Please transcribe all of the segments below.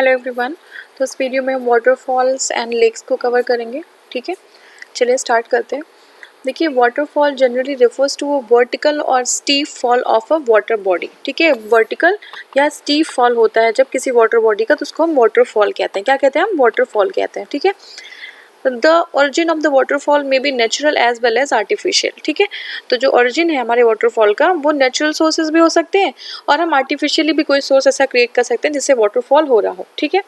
Hello everyone. तो इस video में हम वाटरफॉल्स एंड लेक्स को कवर करेंगे। ठीक है, चलिए स्टार्ट करते हैं। देखिए, waterfall generally refers to a vertical और steep fall of a water body. ठीक है, वर्टिकल या स्टीप फॉल होता है जब किसी वाटर बॉडी का, तो उसको हम वाटरफॉल कहते हैं। क्या कहते हैं हम? वाटरफॉल कहते हैं। ठीक है, the origin of the waterfall may be natural as well as artificial. ठीक है, तो जो ओरिजिन है हमारे वाटरफॉल का वो नेचुरल सोर्सेज भी हो सकते हैं और हम आर्टिफिशियली भी कोई सोर्स ऐसा क्रिएट कर सकते हैं जिससे वाटरफॉल हो रहा हो। ठीक है,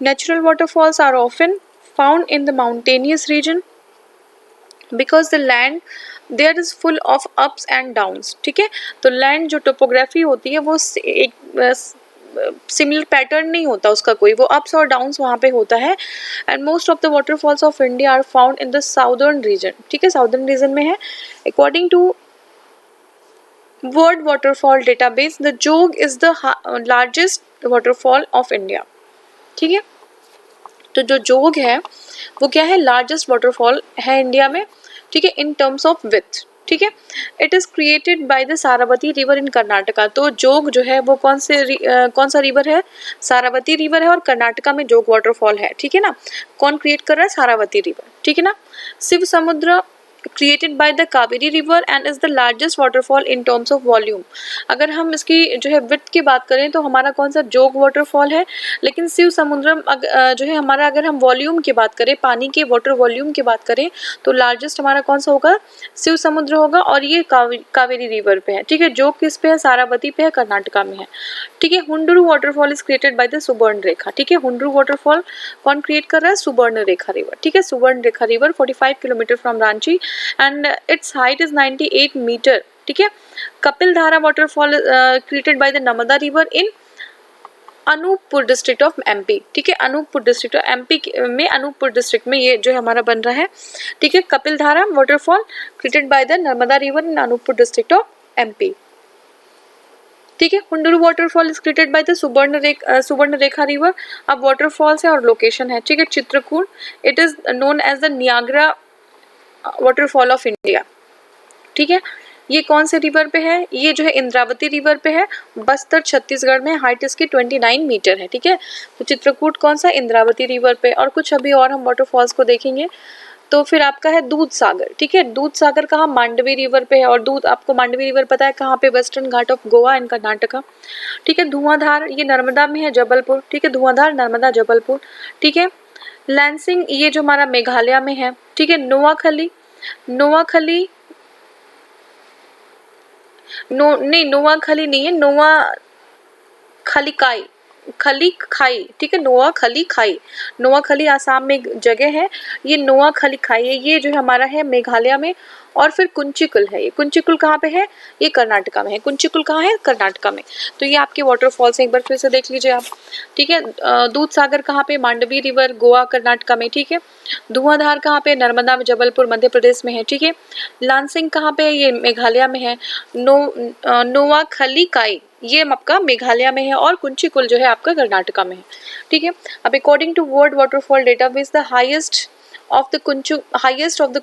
natural waterfalls are often found in the mountainous region because the land there is full of ups and downs. ठीक है, तो लैंड जो टोपोग्राफी होती है वो एक सिमिलर पैटर्न नहीं होता उसका, कोई वो अप्स और डाउन्स वहाँ पे होता है। And most of the waterfalls of India are found in the southern region. ठीक है, साउदर्न रीजन में है। According to world waterfall database, the Jog is the largest waterfall of India. ठीक है, तो जो जोग है वो क्या है? लार्जेस्ट वाटरफॉल है इंडिया में। ठीक है, इन टर्म्स ऑफ विथ। ठीक है, it is created by the Sharavati river in Karnataka. तो जोग जो है वो कौन सा रिवर है? सारावती रिवर है और कर्नाटका में जोग वाटरफॉल है। ठीक है ना, कौन क्रिएट कर रहा है? सारावती रिवर। ठीक है ना। शिव समुद्र created by the Kaveri river and is the largest waterfall in terms of volume। अगर हम इसकी जो है विड्थ की बात करें तो हमारा कौन सा? जोग वाटरफॉल है। लेकिन शिव समुद्रम जो है हमारा, अगर हम वॉल्यूम की बात करें, पानी के वाटर वॉल्यूम की बात करें, तो लार्जेस्ट हमारा कौन सा होगा? शिव समुद्र होगा। और ये कावेरी रिवर पे है। ठीक है, जोग किस पे है? सारावती पे है, कर्नाटका में है। ठीक है, Hundru waterfall is created by the Subarna Rekha. ठीक है, हुंडरू वाटरफॉल कौन क्रिएट कर रहा है? सुबर्ण रेखा रिवर। ठीक है, Subarna Rekha river 45 kilometre from Ranchi and its height is 98 meter। ठीक है, कपिल धारा waterfall created by the Narmada river in Anuppur district of MP. ठीक है, अनूपपुर डिस्ट्रिक्ट ऑफ एमपी में, अनूपपुर डिस्ट्रिक्ट में ये जो हमारा बन रहा है। ठीक है, कपिल धारा waterfall created by the Narmada river in Anuppur district of MP. ठीक है, Hundru waterfall is created by the सुवर्ण रेखा रिवर। अब वाटरफॉल्स है और लोकेशन है। ठीक है, Chitrakoot, it is known as the Niagara waterfall of India. ठीक है, ये कौन से रिवर पे है? ये जो है इंद्रावती रिवर पे है, बस्तर छत्तीसगढ़ में। हाइट इसकी 29 मीटर है। ठीक है, तो चित्रकूट कौन सा? इंद्रावती रिवर पे। और कुछ अभी और हम वाटरफॉल्स को देखेंगे। तो फिर आपका है दूध सागर। ठीक है, दूध सागर कहाँ? मांडवी रिवर पे है। और दूध, आपको मांडवी रिवर पता है कहाँ पे? वेस्टर्न घाट ऑफ गोवा इन कर्नाटका। ठीक है, धुआंधार ये नर्मदा में है, जबलपुर। ठीक है, धुआंधार नर्मदा जबलपुर। ठीक है, लैंसिंग ये जो हमारा मेघालय में है। ठीक है, नोआखली नहीं, नोआखली नहीं है, खली खाई। ठीक है, नोआखली आसाम में एक जगह है, ये नोआखली खाई है। ये जो हमारा है मेघालय में। और फिर कुंचिकुल है। ये कुंचिकुल कहाँ पे है? ये कर्नाटका में है। कुंचिकुल कहाँ है? कर्नाटका में। तो ये आपके वाटरफॉल्स हैं, एक बार फिर से देख लीजिए आप। ठीक है, दूध सागर कहाँ पे? मांडवी रिवर, गोवा, कर्नाटका में। ठीक है, धुआंधार कहाँ पे? नर्मदा में, जबलपुर, मध्य प्रदेश में है। ठीक है, लांसिंग कहाँ पे है? ये मेघालय में है। नोआखली काई ये आपका मेघालय में है। और कुंचिकुल जो है आपका कर्नाटका में है। ठीक है, अब according to world waterfall database, the highest of the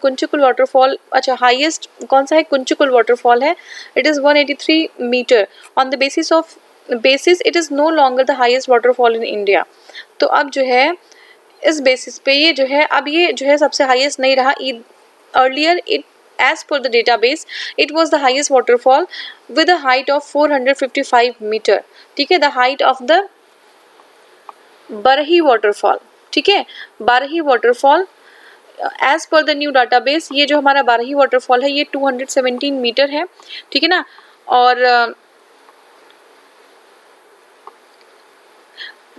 Kunchikal waterfall, अच्छा हाईएस्ट कौन सा है? कुंचिकुल वाटरफॉल है। It is 183 metre. On the basis it is no longer the highest waterfall in India. तो अब जो है इस बेसिस पे ये जो है, अब ये जो है सबसे हाईएस्ट नहीं रहा। Earlier it as per the database it was the highest waterfall with a height of 455 meter। ठीक है, the height of the Barhi waterfall। ठीक है, बारही waterfall as per the new database, ये जो हमारा बारही waterfall है ये 217 मीटर है। ठीक है ना। और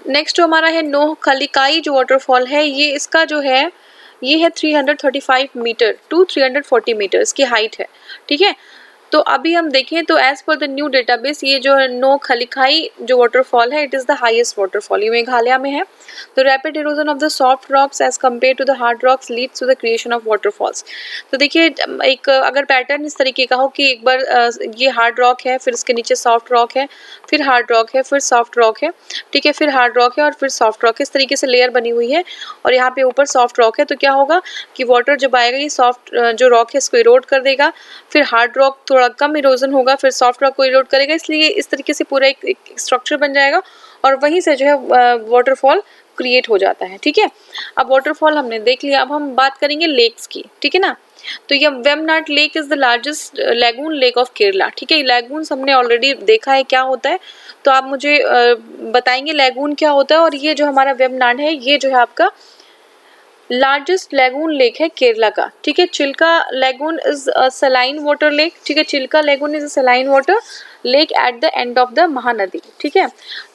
नेक्स्ट जो हमारा है नोखलिकाई जो वाटरफॉल है, ये इसका जो है ये है 335 मीटर टू 340 मीटर इसकी हाइट है। ठीक है, तो अभी हम देखें तो as per the new database ये जो नोखलिकाई जो वाटरफॉल है, it is the highest waterfall. ये मेघालय में है। The rapid erosion of the soft rocks as compare to the hard rocks leads to the creation of waterfalls. तो देखिए, एक अगर पैटर्न इस तरीके का हो कि एक बार ये हार्ड रॉक है, फिर इसके नीचे सॉफ्ट रॉक है, फिर हार्ड रॉक है, फिर सॉफ्ट रॉक है। ठीक है, फिर हार्ड रॉक है और फिर सॉफ्ट रॉक है। इस तरीके से लेयर बनी हुई है और यहाँ पे ऊपर सॉफ्ट रॉक है। तो क्या होगा कि वाटर जब आएगा ये सॉफ्ट जो रॉक है इसको इरोड कर देगा, फिर हार्ड रॉक थोड़ा कम इरोजन होगा, फिर सॉफ्ट रॉक को इरोड करेगा। इसलिए इस तरीके से पूरा एक स्ट्रक्चर बन जाएगा और वहीं से जो है वाटरफॉल क्रिएट हो जाता है। ठीक है, अब वाटरफॉल हमने देख लिया, अब हम बात करेंगे लेक्स की। ठीक है ना, तो ये Vembanad lake is the largest lagoon lake of Kerala. ठीक है, लैगून्स हमने ऑलरेडी देखा है क्या होता है, तो आप मुझे बताएंगे लैगून क्या होता है। और ये जो हमारा वेमनाड है ये जो है आपका लार्जेस्ट लैगून लेक है केरला का। ठीक है, Chilka lagoon is a saline water lake. ठीक है, Chilka lagoon is a saline water lake at the end of the Mahanadi. ठीक है,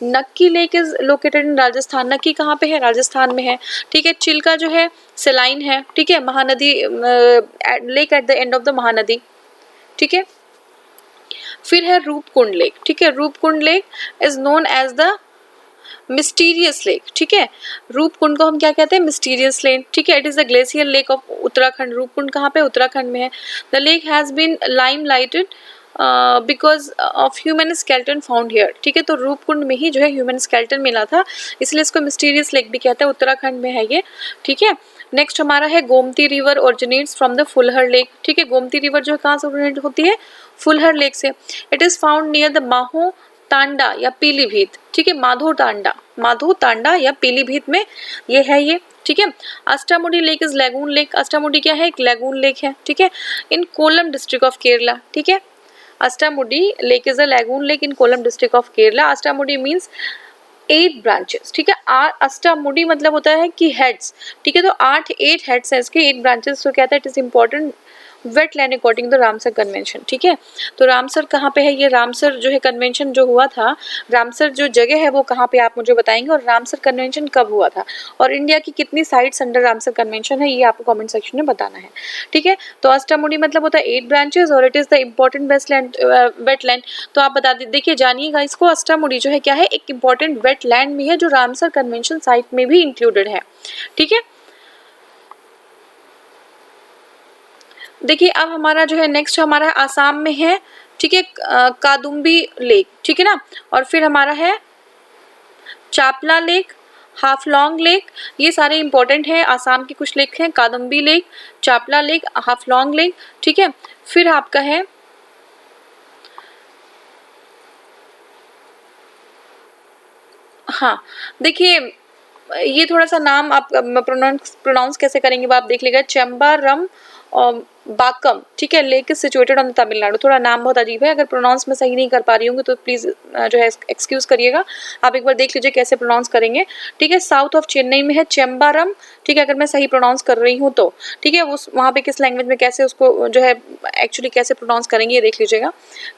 Nakki lake is located in Rajasthan. Nakki कहाँ पे है? राजस्थान में है। ठीक है, चिल्का जो है सलाइन है। ठीक है, Mahanadi lake at the end of the Mahanadi. ठीक है, फिर है रूपकुंड लेक। ठीक है, Roopkund lake is known as the mysterious lake. ठीक है, रूपकुंड को हम क्या कहते हैं? Mysterious lake. ठीक है, it is the glacier lake of Uttarakhand. Roopkund कहाँ पे? उत्तराखंड में है। The lake has been limelighted because of human skeleton found here. ठीक है, तो रूपकुंड में ही जो है ह्यूमन स्केलेटन मिला था, इसलिए इसको मिस्टीरियस लेक भी कहते हैं। उत्तराखंड में है ये। ठीक है, नेक्स्ट हमारा है Gomti river originates from the Fulhar lake. ठीक है, गोमती रिवर जो है कहाँ से ओरिजिनेट होती है? फुलहर लेक से। It is found near the माहो तांडा या पीलीभीत। ठीक है, माधो तांडा या पीलीभीत में ये है ये। ठीक है, Ashtamudi lake is lagoon lake. Ashtamudi क्या है? एक लैगून लेक है। ठीक है, in Kollam district of Kerala. ठीक है, Ashtamudi lake is a lagoon lake in Kollam district of Kerala. Ashtamudi means 8 branches. ठीक है, अष्टामुडी मतलब होता है कि हेड्स। ठीक है, तो 8 हेड्स है इसके, 8 ब्रांचेस। तो कहता है it is important wetland according to Ramsar convention. ठीक है, तो रामसर कहाँ पे है? ये रामसर जो है कन्वेंशन जो हुआ था, रामसर जो जगह है वो कहाँ पे आप मुझे बताएंगे, और रामसर कन्वेंशन कब हुआ था, और इंडिया की कितनी साइट्स अंडर रामसर कन्वेंशन है, ये आपको कमेंट सेक्शन में बताना है। ठीक है, तो अष्टामुडी मतलब होता है 8 ब्रांचेस और it is the important wetland. तो आप बता देखिए, जानिएगा इसको, अष्टामुडी जो है क्या है? एक इम्पोर्टेंट वेटलैंड में है जो रामसर कन्वेंशन साइट में भी इंक्लूडेड है। ठीक है, देखिए अब हमारा जो है नेक्स्ट हमारा आसाम में है। ठीक है, कादुम्बी लेक। ठीक है ना, और फिर हमारा है चापला लेक, हाफलॉन्ग लेक। ये सारे इंपॉर्टेंट है, आसाम के कुछ लेक हैं, कादुम्बी लेक, चापला लेक, हाफलॉन्ग लेक। ठीक है, फिर आपका है हाँ, देखिए ये थोड़ा सा नाम आप प्रोनाउंस कैसे करेंगे वो आप देख लीजिएगा, चेम्बारम और बाकम। ठीक है, lake is situated on Tamil Nadu. थोड़ा नाम बहुत अजीब है, अगर प्रोनाउंस में सही नहीं कर पा रही होंगी तो प्लीज जो है एक्सक्यूज करिएगा, आप एक बार देख लीजिए कैसे प्रोनाउंस करेंगे। ठीक है, साउथ ऑफ चेन्नई में है चेम्बारम। ठीक है, अगर मैं सही प्रोनाउंस कर रही हूँ तो ठीक है, उस वहाँ पे किस लैंग्वेज में कैसे उसको जो है एक्चुअली कैसे प्रोनाउंस करेंगे ये देख लीजिएगा।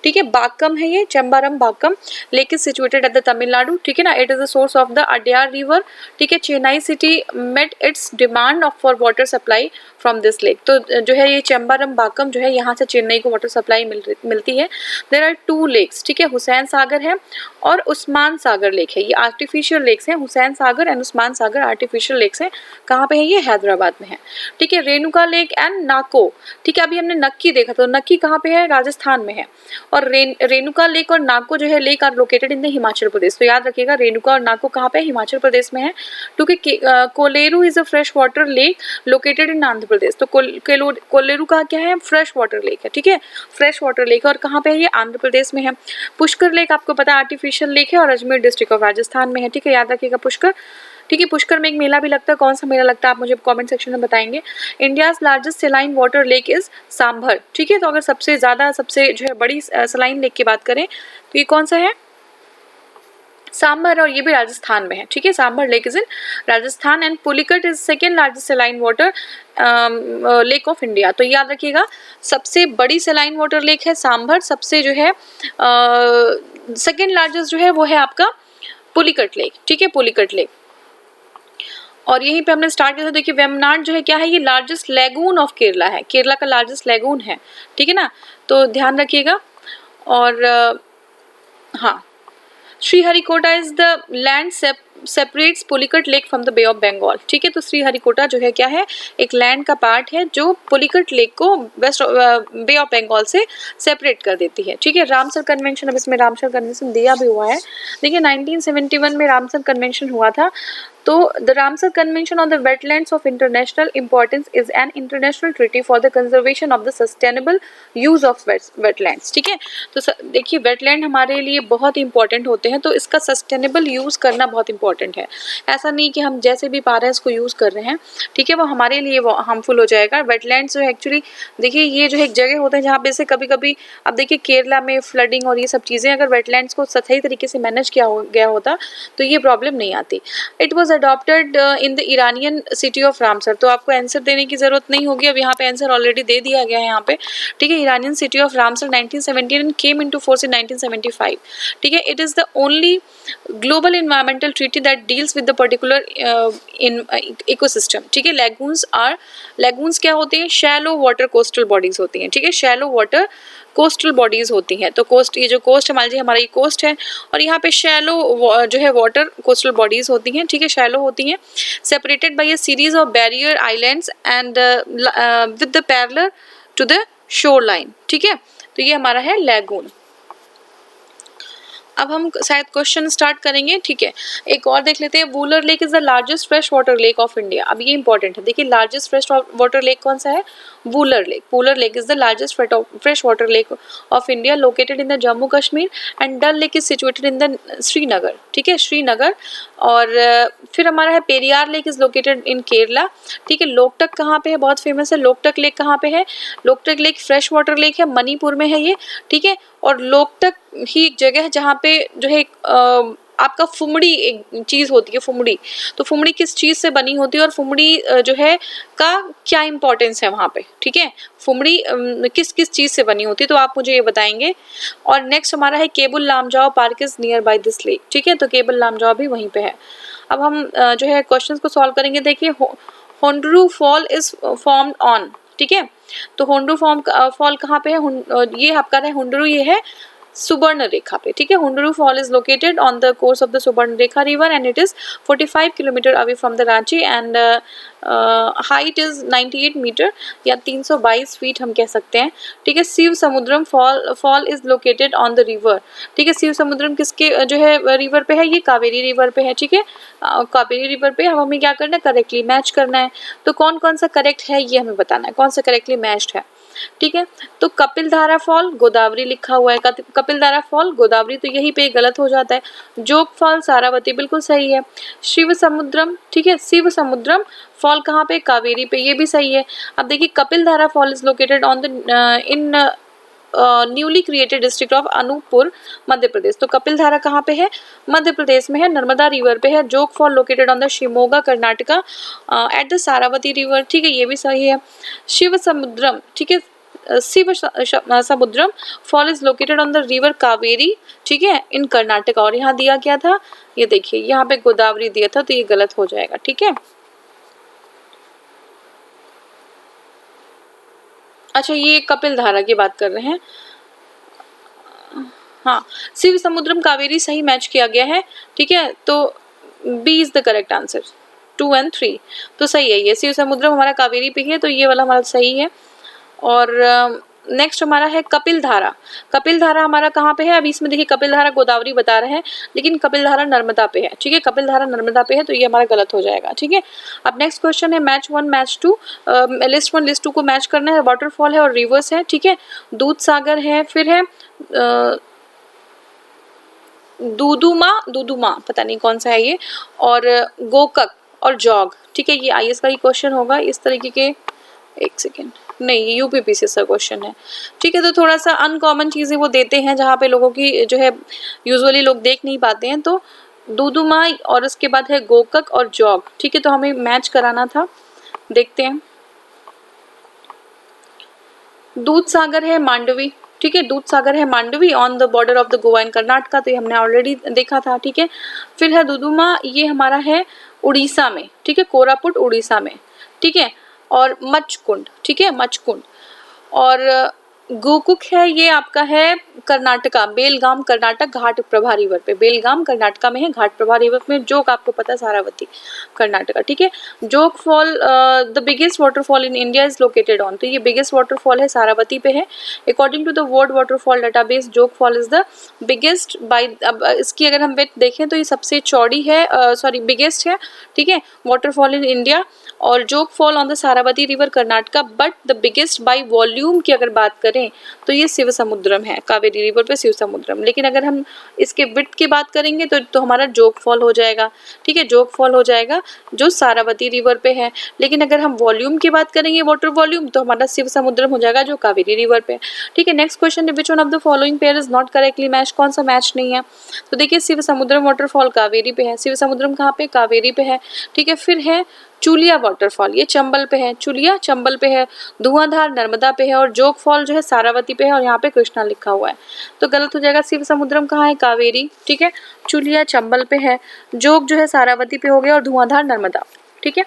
ठीक है, बाकम है ये, Chembarambakkam. Lake is situated at the Tamil Nadu. ठीक है ना, it is the source of the Adyar river. ठीक है, Chennai city met its demand of for water supply from this lake. तो जो है ये चेम्बारम बाकम जो है यहाँ से चेन्नई को वाटर सप्लाई मिलती है। There are 2 lakes. ठीक है, हुसैन सागर है और उस्मान सागर लेक है, ये आर्टिफिशियल लेक्स हैं। Hussain Sagar and Osman Sagar artificial lakes हैं। कहाँ पे है? ये हैदराबाद में है। ठीक है, रेणुका लेक एंड नाको। ठीक है, अभी हमने नक्की देखा, तो नक्की कहाँ पे है? राजस्थान में है। और रेणुका लेक और नाको जो है lake are located in the Himachal Pradesh. तो याद रखिएगा, रेणुका और नाको कहाँ पे? हिमाचल प्रदेश में है। क्योंकि Kolleru is a fresh water lake located in Andhra Pradesh. तो कोलेरू का क्या है? फ्रेश वाटर लेक है। ठीक है, फ्रेश वाटर लेक है, और कहाँ पे है? ये आंध्र प्रदेश में है। पुष्कर लेक आपको पता है आर्टिफिशियल लेक है और अजमेर डिस्ट्रिक्ट ऑफ राजस्थान में है। ठीक है, याद रखिएगा पुष्कर। ठीक है, पुष्कर में एक मेला भी लगता है, कौन सा मेला लगता है आप मुझे कमेंट सेक्शन में बताएंगे। India's largest saline water lake is sambar. ठीक है, तो अगर सबसे ज्यादा सबसे जो है बड़ी सलाइन लेक की बात करें तो ये कौन सा है? सांभर, और ये भी राजस्थान में है। ठीक है, sambar lake is in Rajasthan and Pulicat is second largest saline water lake of India. तो याद रखिएगा, सबसे बड़ी सलाइन वाटर लेक है सांभर, सबसे जो है सेकेंड लार्जेस्ट जो है वो है आपका पुलिकट लेक। ठीक है, पुलिकट लेक। और यहीं पे हमने स्टार्ट किया था। देखिए वेमनाड जो है क्या है? ये लार्जेस्ट लैगून ऑफ केरला है, केरला का लार्जेस्ट लैगून है। ठीक है ना, तो ध्यान रखिएगा। और हाँ, Sriharikota is the land separates Pulicat lake from the bay of Bengal, ठीक है। तो श्रीहरिकोटा जो है क्या है, एक लैंड का पार्ट है जो पुलिकट लेक को वेस्ट बे ऑफ बंगाल से सेपरेट कर देती है, ठीक है। रामसर कन्वेंशन, अब इसमें रामसर कन्वेंशन दिया भी हुआ है। देखिए 1971 में रामसर कन्वेंशन हुआ था। तो the Ramsar convention on the wetlands of international importance is an international treaty for the conservation of the sustainable use of wetlands, ठीक है। तो देखिए वेटलैंड हमारे लिए बहुत इंपॉर्टेंट होते हैं, तो इसका सस्टेनेबल यूज करना बहुत इंपॉर्टेंट है। ऐसा नहीं कि हम जैसे भी पा रहे हैं इसको यूज कर रहे हैं, ठीक है, वो हमारे लिए वो हार्मफुल हो जाएगा। वेटलैंड्स जो है एक्चुअली देखिए ये जो एक जगह होते हैं जहाँ पे से कभी कभी, अब देखिए केरला में फ्लडिंग और ये सब चीज़ें, अगर वेटलैंड्स को सही तरीके से मैनेज किया गया होता तो ये प्रॉब्लम नहीं आती। It was adopted in the Iranian city of Ramsar, तो आपको आंसर देने की जरूरत नहीं होगी, अब यहाँ पे आंसर ऑलरेडी दे दिया गया है यहाँ पे, ठीक है। Iranian city of Ramsar 1917 and came into force in 1975, ठीक है। It is the only global environmental treaty that deals with the particular in ecosystem, ठीक है। लेगून्स क्या होते हैं, शैलो वाटर कोस्टल बॉडीज होती हैं, ठीक है, शैलो वाटर कोस्टल बॉडीज होती हैं। तो कोस्ट, ये जो कोस्ट मान लीजिए हमारा ये कोस्ट है और यहाँ पे शैलो जो है वाटर कोस्टल बॉडीज होती हैं, ठीक है, शैलो होती हैं, separated by a series of barrier islands and with the parallel to the shore line, ठीक है। तो ये हमारा है लैगून। अब हम शायद क्वेश्चन स्टार्ट करेंगे, ठीक है। एक और देख लेते हैं, Wular lake is the largest fresh water lake of India. अब ये इंपॉर्टेंट है, देखिए लार्जेस्ट फ्रेश वाटर लेक कौन सा है, Wular lake. Wular lake is the largest fresh water lake of India, located in the Jammu Kashmir, and Dal lake is situated in the Srinagar, ठीक है, श्रीनगर। और फिर हमारा है Periyar lake is located in Kerala, ठीक है। लोकटक कहाँ पे है, बहुत फेमस है, लोकटक लेक कहाँ पे है, Loktak lake fresh water lake है, मणिपुर में है ये, ठीक है। और लोकटक ही एक जगह है जहाँ पे जो है आपका फुमड़ी एक चीज़ होती है, फुमड़ी। तो फुमड़ी किस चीज़ से बनी होती है और फुमड़ी जो है का क्या इंपॉर्टेंस है वहाँ पे, ठीक है, फुमड़ी किस किस चीज़ से बनी होती है, तो आप मुझे ये बताएंगे। और नेक्स्ट हमारा है Keibul Lamjao park is nearby this lake, ठीक है, तो केबुल लामजाओ भी वहीं पे है। अब हम जो है क्वेश्चंस को सॉल्व करेंगे। देखिए होंडरू फॉल इज फॉर्म्ड ऑन, ठीक है, तो होंडरू फॉल कहाँ पे है, ये आपका है होंडरू, ये है सुबर्ण रेखा पे, ठीक है। Hundru fall is located on the course of the Subarna Rekha river and it is 45 kilometre away from the Ranchi and height is 98 metre या 322 फीट हम कह सकते हैं, ठीक है। Shiva Samudram fall is located on the river, ठीक है। शिव समुद्रम किसके जो है रिवर पे है, ये कावेरी रिवर पे है, ठीक है, कावेरी रिवर पे। अब हमें क्या करना है, करेक्टली मैच करना है। तो कौन कौन सा करेक्ट है ये हमें बताना है, कौन सा करेक्टली मैच्ड है, ठीक है। तो कपिल धारा फॉल गोदावरी लिखा हुआ है, कपिल धारा फॉल गोदावरी, तो यहीं पे गलत हो जाता है। जोग फॉल सारावती, बिल्कुल सही है। शिव समुद्रम, ठीक है, शिव समुद्रम फॉल कहाँ पे, कावेरी पे, ये भी सही है। अब देखिए Kapil Dhara fall is located on the in newly created district of Anuppur Madhya Pradesh, तो कपिल धारा कहाँ पे है, मध्य प्रदेश में है, नर्मदा रिवर पे है। Jog fall located on the Shimoga Karnataka at the Sharavati river, ठीक है, ये भी सही है। शिव समुद्रम, ठीक है, Shiva Samudram fall is located on the river Kaveri, ठीक है, इन कर्नाटका। और यहाँ दिया क्या था, ये देखिए यहाँ पे गोदावरी दिया था, तो ये गलत हो जाएगा, ठीक है। अच्छा ये कपिल धारा की बात कर रहे हैं, हाँ, शिव समुद्रम कावेरी सही मैच किया गया है, ठीक है। तो B is the correct answer, 2 and 3 तो सही है, ये शिव समुद्रम हमारा कावेरी पे है, तो ये वाला हमारा सही है। और नेक्स्ट हमारा है कपिल धारा। कपिल धारा हमारा कहाँ पे है, अभी इसमें देखिए कपिल धारा गोदावरी बता रहे हैं, लेकिन कपिल धारा नर्मदा पे है, ठीक है, कपिल धारा नर्मदा पे है, तो ये हमारा गलत हो जाएगा, ठीक है। अब नेक्स्ट क्वेश्चन है मैच 1 मैच 2, लिस्ट 1 लिस्ट 2 को मैच करना है। वाटरफॉल है और रिवर्स है, ठीक है, दूध सागर है, फिर है दूदुमा पता नहीं कौन सा है ये, और गोकक और जॉग, ठीक है, ये IAS का ही क्वेश्चन होगा इस तरीके के। एक सेकेंड, नहीं ये UPPCS का क्वेश्चन है, ठीक है। तो थोड़ा सा अनकॉमन चीज़ें वो देते हैं जहाँ पे लोगों की जो है यूजुअली लोग देख नहीं पाते हैं। तो दूदुमा और उसके बाद है गोकक और जॉग, ठीक है, तो हमें मैच कराना था, देखते हैं। दूध सागर है मांडवी, ठीक है, दूध सागर है Mandovi on the border of the Goa and Karnataka, तो ये हमने ऑलरेडी देखा था, ठीक है। फिर है दुदुमा, ये हमारा है उड़ीसा में, ठीक है, कोरापुट उड़ीसा में, ठीक है। और मचकुंड, ठीक है, मचकुंड। और गोकुक है ये आपका है कर्नाटका, बेलगाम कर्नाटक, घाट प्रभा रिवर पे, बेलगाम कर्नाटका में है, घाट प्रभा रिवर में। जोग आपको पता है सारावती कर्नाटका, ठीक है। Jog fall the biggest waterfall in India is located on, तो ये बिगेस्ट वाटरफॉल है सारावती पे है। According to the world waterfall database Jog fall is the biggest by, अब इसकी अगर हम विड्थ देखें तो ये सबसे चौड़ी है, सॉरी बिगेस्ट है, ठीक है, वाटरफॉल इन इंडिया। और जोग fall on the Sharavati river Karnataka, but the biggest by volume की अगर बात करें तो ये शिव समुद्रम है, कावेरी रिवर पे शिव समुद्रम। लेकिन अगर हम इसके विड्थ की बात करेंगे तो हमारा जोग फॉल हो जाएगा, ठीक है, जोग फॉल हो जाएगा जो सारावती रिवर पे है। लेकिन अगर हम वॉल्यूम की बात करेंगे, वाटर वॉल्यूम, तो हमारा शिव समुद्रम हो जाएगा जो कावेरी रिवर पे, ठीक है। नेक्स्ट क्वेश्चन है which one of the following pair is not correctly match, कौन सा मैच नहीं है? तो देखिए शिव समुद्रम वाटरफॉल कावेरी पे है, शिव समुद्रम कहाँ पे, कावेरी पे है, ठीक है। फिर है चुलिया वाटरफॉल, ये चंबल पे है, चुलिया चंबल पे है, धुआंधार नर्मदा पे है, और जोग फॉल जो है सारावती पे है, और यहाँ पे कृष्णा लिखा हुआ है, तो गलत हो जाएगा। शिव समुद्रम कहाँ है, कावेरी, ठीक है, चुलिया चंबल पे है, जोग जो है सारावती पे हो गया, और धुआंधार नर्मदा, ठीक है।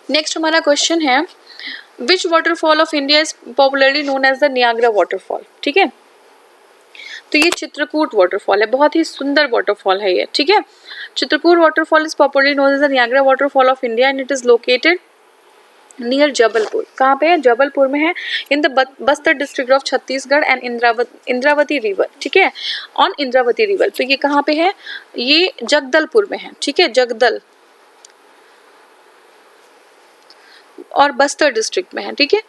नेक्स्ट हमारा क्वेश्चन है which waterfall of India is popularly known as the Niagara waterfall, ठीक है। तो ये चित्रकूट वाटरफॉल है, बहुत ही सुंदर वाटरफॉल है ये, ठीक है। Chitrakoot waterfall is popularly known as the Niagara waterfall of India and it is located near Jabalpur, कहाँ पे है, जबलपुर में है, in the Bastar district of Chhattisgarh and Indravati river, ठीक है, ऑन इंद्रावती रिवर। तो ये कहाँ पे है, ये जगदलपुर में है, ठीक है, जगदल और बस्तर डिस्ट्रिक्ट में है, ठीक है।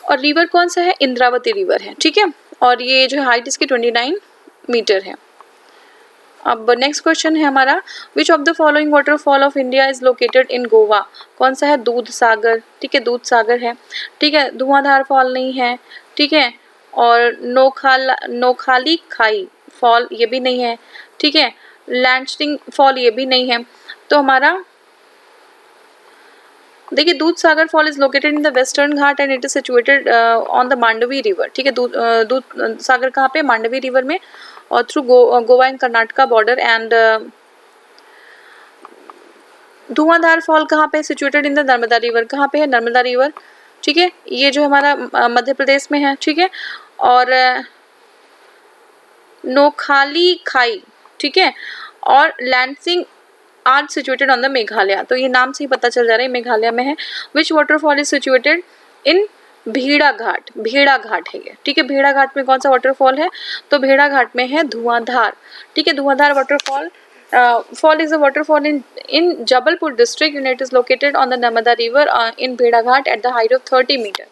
और रिवर कौन सा है, इंद्रावती रिवर है, ठीक है। और ये जो हाइट इसकी 29 मीटर है। अब नेक्स्ट क्वेश्चन है हमारा विच of the following waterfall of India is located इन गोवा, कौन सा है, दूध सागर, ठीक है, दूध सागर है, ठीक है। धुआंधार फॉल नहीं है, ठीक है, और नोखाली खाई फॉल ये भी नहीं है, ठीक है, लैंडस्टिंग फॉल ये भी नहीं है। तो हमारा देखिए Doodh Sagar fall is located in the western Ghat and it is situated on the Mandovi river, ठीक है। दूध सागर कहाँ पे, मांडवी रिवर में, और through Goa and Karnataka border. And Dhuandhar fall कहाँ पे, situated in the Narmada river, कहाँ पे है, नर्मदा रिवर, ठीक है, ये जो हमारा मध्य प्रदेश में है, ठीक है। और नोखाली खाई, ठीक है, और लैंडसिंग are situated on the Meghalaya, तो ये नाम से ही पता चल जा रहा है मेघालय में है। विच वाटरफॉल इज सिचुएटेड इन भेड़ा घाट, भेड़ा घाट है ये, ठीक है। भेड़ा घाट में कौन सा वाटरफॉल है, तो भेड़ा घाट में है धुआंधार, ठीक है, धुआंधार waterfall fall is a waterfall in Jabalpur district and it is located on the Narmada river in Bhedaghat at the height of 30 meter,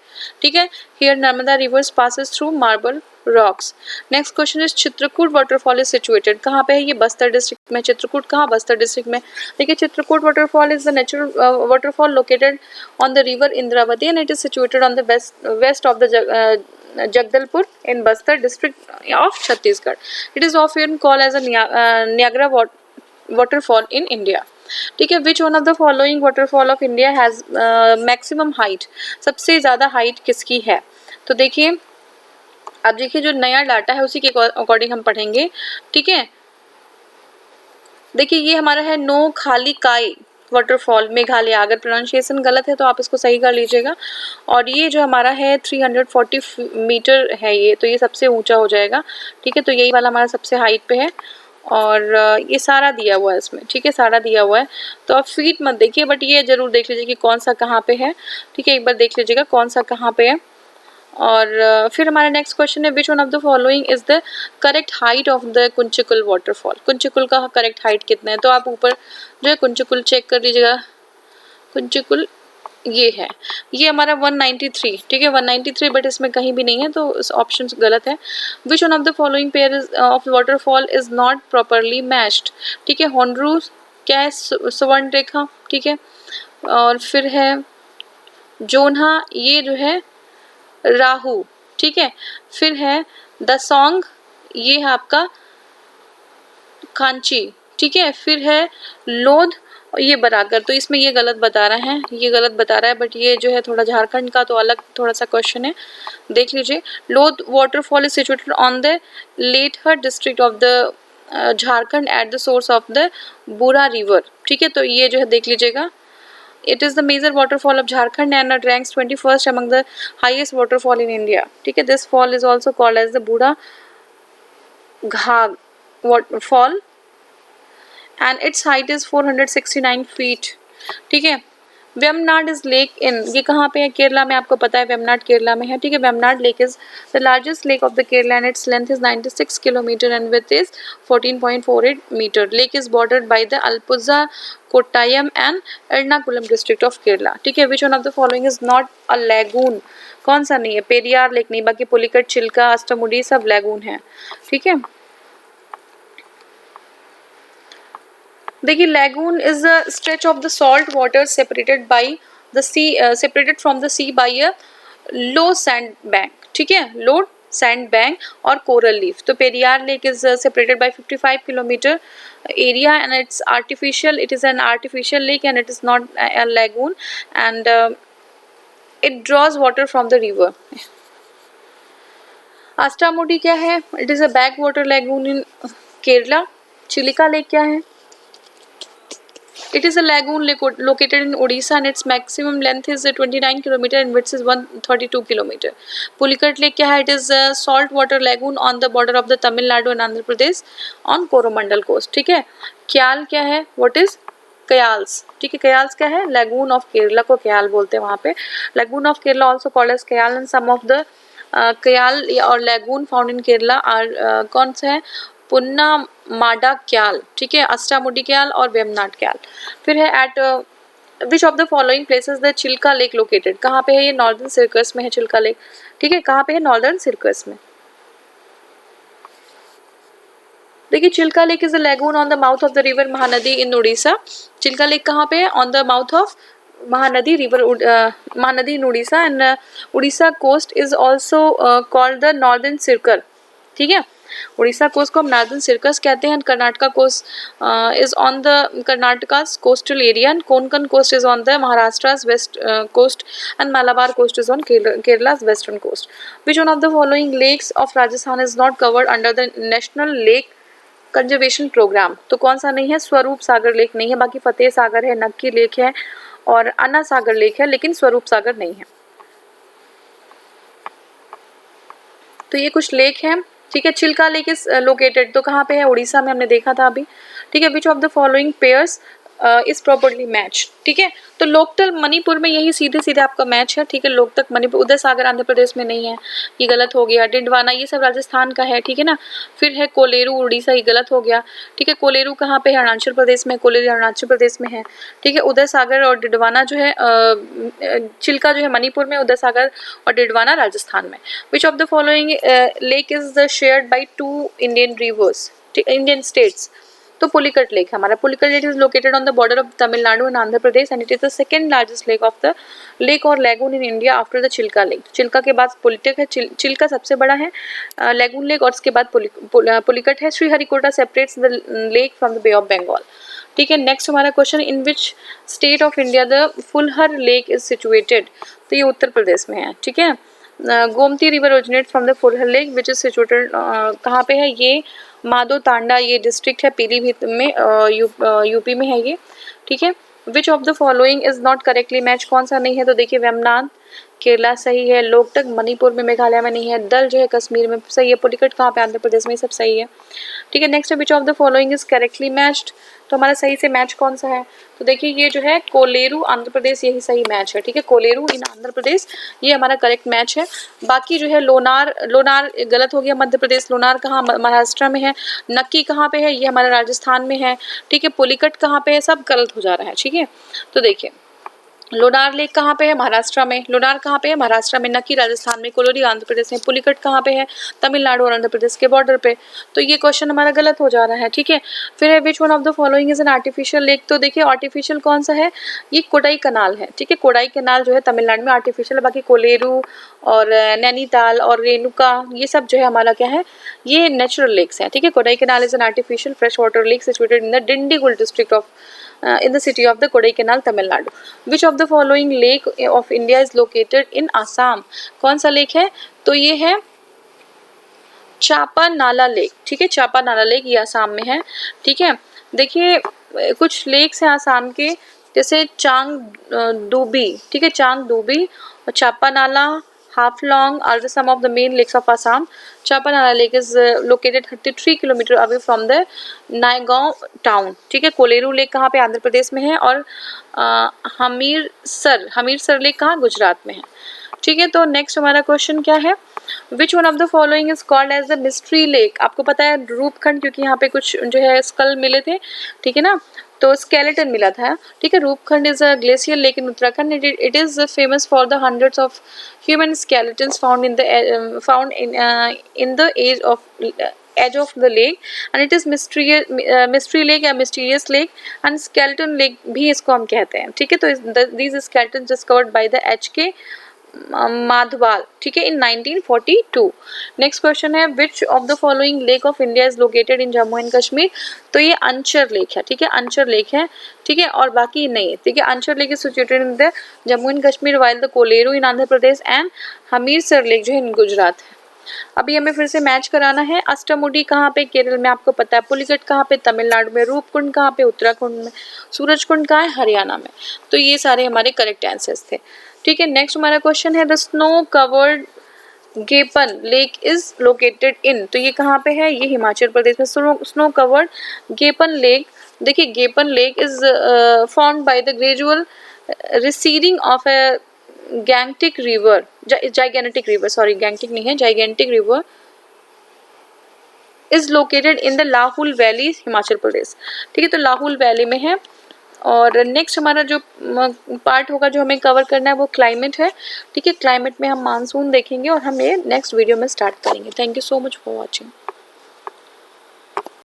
ठीक है। Here Narmada river passes through marble rocks. Next question is Chitrakoot waterfall is situated, कहाँ पे है, ये Bastar district में, चित्रकूट कहाँ, Bastar district में। देखिए Chitrakoot waterfall is the natural waterfall located on the river Indravati and it is situated on the west of the Jagdalpur in Bastar district of Chhattisgarh. It is often called as a Niagara waterfall in India, ठीक है। Which one of the following waterfall of India has maximum height, सबसे ज़्यादा height किसकी है? तो देखिए अब देखिए जो नया डाटा है उसी के अकॉर्डिंग हम पढ़ेंगे, ठीक है। देखिए ये हमारा है नो खाली काई वाटरफॉल मेघालय, अगर प्रोनाउंसिएशन गलत है तो आप इसको सही कर लीजिएगा। और ये जो हमारा है 340 मीटर है ये, तो ये सबसे ऊंचा हो जाएगा, ठीक है। तो यही वाला हमारा सबसे हाइट पे है और ये सारा दिया हुआ है इसमें, ठीक है, सारा दिया हुआ है। तो आप फीट मत देखिए बट ये जरूर देख लीजिए कि कौन सा कहाँ पे है, ठीक है, एक बार देख लीजिएगा कौन सा कहाँ पे है। और फिर हमारा नेक्स्ट क्वेश्चन है which one of the following is the correct height of the Kunchikal waterfall, Kunchikal का करेक्ट हाइट कितना है? तो आप ऊपर जो है कुंचिकुल चेक कर लीजिएगा, कुंचिकुल ये है, ये हमारा 193, ठीक है, 193, बट इसमें कहीं भी नहीं है तो ऑप्शन गलत है। Which one of the following pair of waterfall is not properly matched, ठीक है, होंडरू क्या है, स्वर्ण रेखा, ठीक है, और फिर है जोन्हा, ये जो है राहु, ठीक है, फिर है दसोंग, ये है आपका खांची, ठीक है, फिर है लोध, ये बराकर, तो इसमें ये गलत बता रहा है, ये गलत बता रहा है, बट ये जो है थोड़ा झारखंड का तो अलग थोड़ा सा क्वेश्चन है, देख लीजिए। Lodh waterfall is situated on the Latehar district of the Jharkhand at the source of the Burha river, ठीक है, तो ये जो है देख लीजिएगा, It is the major waterfall of Jharkhand and it ranks 21st among the highest waterfall in India. ठीक है, this fall is also called as the Budha Ghag waterfall and its height is 469 feet. ठीक है, Vembanad is lake in, ये कहाँ पे है? केरला में, आपको पता है वेमनाड केरला में है। ठीक है, Vembanad lake is the largest lake of the Kerala and its length is 96 kilometre and width is 14.48 metre. Lake is bordered by the Alappuzha, Kottayam and Ernakulam district of Kerala. ठीक है, which one of the following is not a lagoon? कौन सा नहीं है? Periyar lake नहीं, बाकी पुलिकट, चिल्का, अष्टमुडी सब lagoon है। ठीक है, देखिए lagoon is a stretch of the salt water separated by the sea, separated from the sea by a low sand bank. ठीक है, लो सैंड बैंक और कोरल लीफ। तो Periyar lake is separated by 55 kilometre area and it's artificial, it is an artificial lake and it is not a lagoon and it draws water from the river. अस्टामुडी क्या है? It is a backwater lagoon in Kerala. Chilika lake क्या है? It is a lagoon lake located in Odisha and its maximum length is 29 km and width is 132 km. Pulikat lake क्या है? It is a salt water lagoon on the border of the Tamil Nadu and Andhra Pradesh on Coromandel coast. ठीक है, क्याल क्या है? What is kayals? ठीक है, कयाल्स क्या है? lagoon of Kerala को क्याल बोलते हैं वहाँ पे। lagoon of Kerala also called as Kayal and some of the कयाल और lagoon found in Kerala are कौन सा है? पुन्ना माडा क्याल। ठीक है, अष्टामुडी क्याल और वेमनाड क्याल। फिर है at which of the following places the Chilka lake located? कहाँ पे है ये? नॉर्दर्न सर्कस में है चिल्का लेक। ठीक है, कहाँ पे है? नॉर्दर्न सर्कस में। देखिए Chilka lake is a lagoon on the mouth of the river Mahanadi in Orissa. Chilka lake कहाँ पे है? On the mouth of Mahanadi river, Mahanadi in Orissa and Orissa coast is also called the northern circle. ठीक है, उड़ीसा कोस्ट को हम नॉर्दर्न सर्कस कहते हैं। Karnataka coast is on the Karnataka's coastal area and Konkan coast is on the Maharashtra's west coast and Malabar coast is on Kerala's western coast. Which one of the following lakes of Rajasthan is not covered under the national lake conservation programme? तो कौन सा नहीं है? Swaroop Sagar lake नहीं है, बाकी फतेह सागर है, Nakki lake है और अन्ना सागर लेक है, लेकिन स्वरूप सागर नहीं है। तो ये कुछ लेक हैं। ठीक है, चिल्का लेक इज लोकेटेड, तो कहाँ पे है? उड़ीसा में, हमने देखा था अभी। ठीक है, विच of the following pairs is properly match? ठीक है, तो लोकतक मणिपुर में यही सीधे सीधे आपका मैच है। ठीक है, लोकतक मणिपुर, उदय सागर आंध्र प्रदेश में नहीं है, ये गलत हो गया। डिंडवाना ये सब राजस्थान का है। ठीक है ना, फिर है कोलेरू उड़ीसा, ये गलत हो गया। ठीक है, कोलेरू कहाँ पे है? अरुणाचल प्रदेश में, कोलेरू अरुणाचल प्रदेश में है। ठीक है, उदय सागर और डिंडवाना जो है चिल्का जो है मणिपुर में, उदय सागर और डिंडवाना राजस्थान में। Which of the following lake is the shared by 2 Indian rivers, Indian states? तो पुलिकट लेक हमारा, Pulicat lake is located on the border of Tamil Nadu and Andhra Pradesh and it is the second largest lake of the lake और lagoon in India after the Chilka lake. Chilika के बाद पुलिकट है, चिल्का सबसे बड़ा है, lagoon lake और उसके बाद पुलिकट है। Sriharikota separates the lake from the bay of Bengal. ठीक है, नेक्स्ट हमारा question, in which state of India the Fulhar lake is situated? तो ये उत्तर प्रदेश में है। ठीक है, Gomti river originate from the Fulhar lake which is situated कहाँ पे है? ये माधो तांडा, ये डिस्ट्रिक्ट है पीलीभीत में, यूपी में है ये। ठीक है, विच of the following is not correctly match? कौन सा नहीं है? तो देखिए वेमनाड केरला सही है, लोकतक मणिपुर में, मेघालय में नहीं है, दल जो है कश्मीर में सही है, पुलिकट कहाँ पे? आंध्र प्रदेश में, सब सही है। ठीक है, नेक्स्ट है विच of the following is correctly matched? तो हमारा सही से मैच कौन सा है? तो देखिए ये जो है कोलेरू आंध्र प्रदेश, यही सही मैच है। ठीक है, कोलेरू इन आंध्र प्रदेश, ये हमारा करेक्ट मैच है। बाकी जो है लोनार, लोनार गलत हो गया, मध्य प्रदेश। लोनार कहाँ? महाराष्ट्र में है। नक्की कहाँ पे है? ये हमारा राजस्थान में है। ठीक है, पुलिकट कहाँ पे है? सब गलत हो जा रहा है। ठीक है, तो देखिए लोनार लेक कहाँ पे है? महाराष्ट्र में। लोनार कहाँ पे है? महाराष्ट्र में। नक्की राजस्थान में, कोलोरी आंध्र प्रदेश में। पुलिकट कहाँ पे है? तमिलनाडु और आंध्र प्रदेश के बॉर्डर पे। तो ये क्वेश्चन हमारा गलत हो जा रहा है। ठीक है, फिर है which one of the following is an artificial lake? तो देखिए आर्टिफिशियल कौन सा है? ये कोडाई कनाल है। ठीक है, कोडाई कनाल जो है तमिलनाडु में आर्टिफिशियल है, बाकी कोलेरू और नैनीताल और रेणुका ये सब जो है हमारा क्या है? ये नेचुरल लेक्स हैं। ठीक है, Kodaikanal is an artificial fresh water lake situated in the Dindigul district of in the city of the Kodaikanal, Tamil Nadu. Which of the following lake of India is located in Assam? कौन सा lake है? तो ये है चापा नाला lake. ठीक है, चापा नाला लेक ये आसाम में है। ठीक है, देखिए कुछ लेक्स हैं आसाम के। जैसे चांग दूबी, ठीक है, चांग दूबी और Chapanala, Haflong are the some of the main lakes of Assam. Chapanala lake is located 33 kilometre away from the Nagaon town. ठीक है, कोलेरू लेक कहाँ पे, आंध्र प्रदेश में है. और हमीरसर लेक कहाँ, गुजरात में है. ठीक है, तो नेक्स्ट हमारा क्वेश्चन क्या है, which one of the following is called as the mystery lake. आपको पता है रूपखंड, क्योंकि यहाँ पे कुछ जो है स्कल मिले थे, ठीक है ना, तो स्केलेटन मिला था. ठीक है, Roopkund is a glacier lake in Uttarakhand. It is famous for the hundreds of human skeletons found in the edge of the lake, and it is mystery lake या mysterious lake and skeleton lake भी इसको हम कहते हैं. ठीक है, तो these skeletons discovered by the H.K. Madhwal, ठीक है, इन 1942. नेक्स्ट क्वेश्चन है, विच of the following lake of India is located in Jammu and Kashmir. तो ये अंचर लेक है. ठीक है, अंचर लेक है. ठीक है, और बाकी नहीं. ठीक है, anchor lake is situated in the Jammu and Kashmir, while the Kolleru in Andhra Pradesh and Hamirsar lake जो है इन गुजरात है. अभी हमें फिर से मैच कराना है. अष्टमुडी कहाँ पे, केरल में, आपको पता है. पुलिकट कहाँ पे, तमिलनाडु में. रूपकुंड कहाँ पे, उत्तराखंड में. सूरजकुंड कहाँ है, हरियाणा में. तो ये सारे हमारे करेक्ट आंसर्स थे. ठीक है, नेक्स्ट हमारा क्वेश्चन है, the snow covered Gepan lake is located in. तो ये कहाँ पे है, ये हिमाचल प्रदेश में. स्नो कवर्ड गेपन लेक, देखिए Gepan lake is formed by the gradual receding of a gangetic river, gigantic river, sorry gangetic नहीं है, gigantic river is located in the Lahaul valley, Himachal Pradesh. ठीक है, तो लाहुल वैली में है. और नेक्स्ट हमारा जो पार्ट होगा जो हमें कवर करना है वो क्लाइमेट है. ठीक है, क्लाइमेट में हम मानसून देखेंगे और हम ये नेक्स्ट वीडियो में स्टार्ट करेंगे. Thank you so much for watching.